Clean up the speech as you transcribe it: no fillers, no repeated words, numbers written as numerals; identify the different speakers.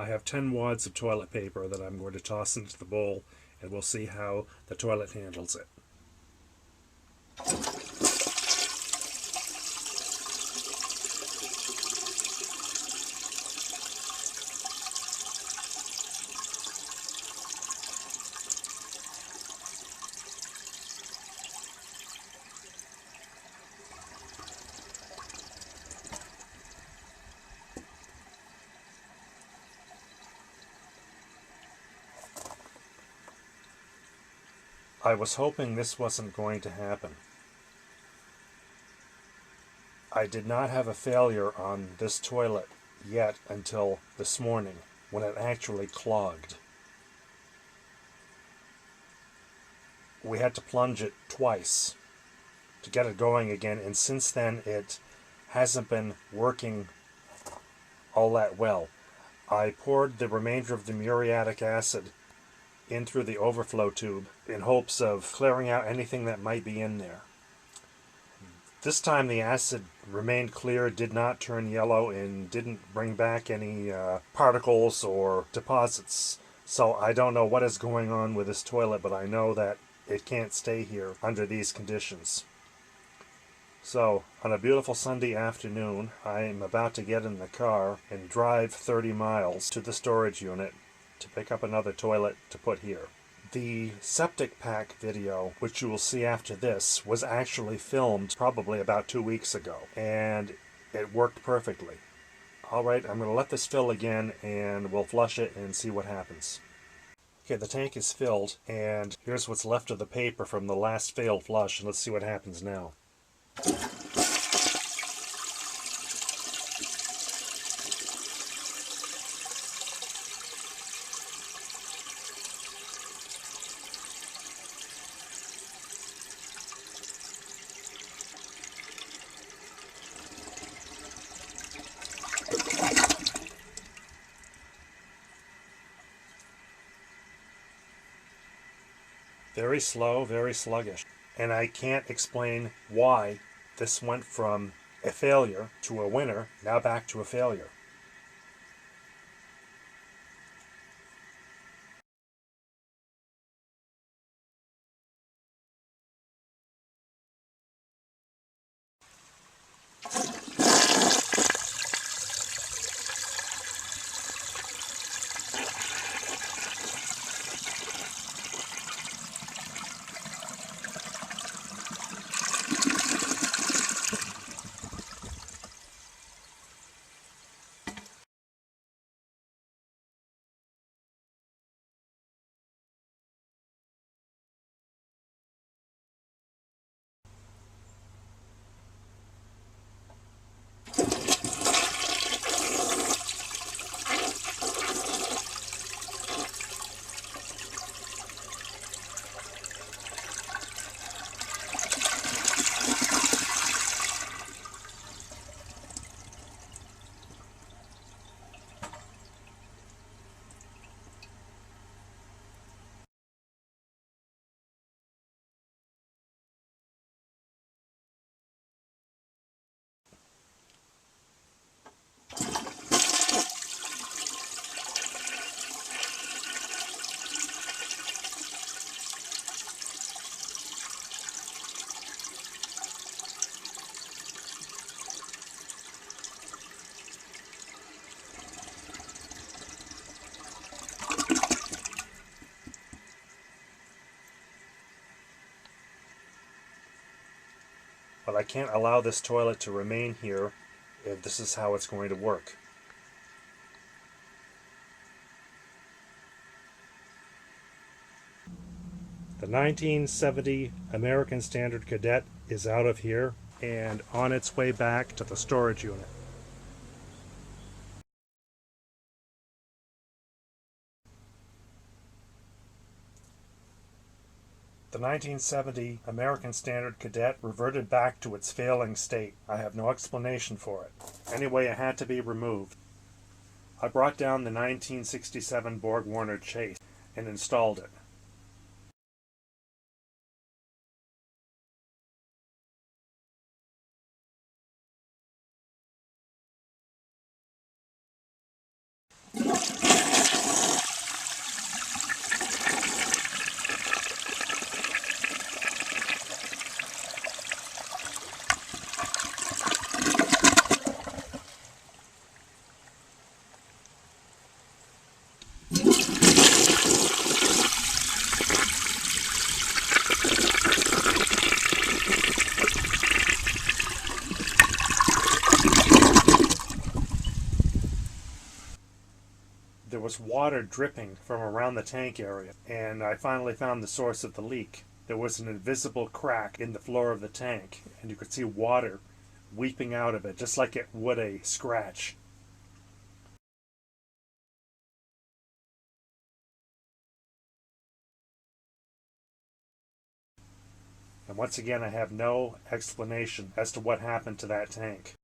Speaker 1: I have 10 wads of toilet paper that I'm going to toss into the bowl, and we'll see how the toilet handles it. I was hoping this wasn't going to happen. I did not have a failure on this toilet yet until this morning, when it actually clogged. We had to plunge it twice to get it going again, and since then it hasn't been working all that well. I poured the remainder of the muriatic acid in through the overflow tube in hopes of clearing out anything that might be in there. This time the acid remained clear, did not turn yellow, and didn't bring back any particles or deposits. So I don't know what is going on with this toilet, but I know that it can't stay here under these conditions. So, on a beautiful Sunday afternoon, I am about to get in the car and drive 30 miles to the storage unit to pick up another toilet to put here. The septic pack video, which you will see after this, was actually filmed probably about 2 weeks ago, and it worked perfectly. Alright, I'm going to let this fill again, and we'll flush it and see what happens. Okay, the tank is filled, and here's what's left of the paper from the last failed flush, and let's see what happens now. Very slow, very sluggish. And I can't explain why this went from a failure to a winner, now back to a failure. But I can't allow this toilet to remain here if this is how it's going to work. The 1970 American Standard Cadet is out of here and on its way back to the storage unit. The 1970 American Standard Cadet reverted back to its failing state. I have no explanation for it. Anyway, it had to be removed. I brought down the 1967 Borg-Warner Chase and installed it. water dripping from around the tank area, and I finally found the source of the leak. There was an invisible crack in the floor of the tank, and you could see water weeping out of it, just like it would a scratch. And once again, I have no explanation as to what happened to that tank.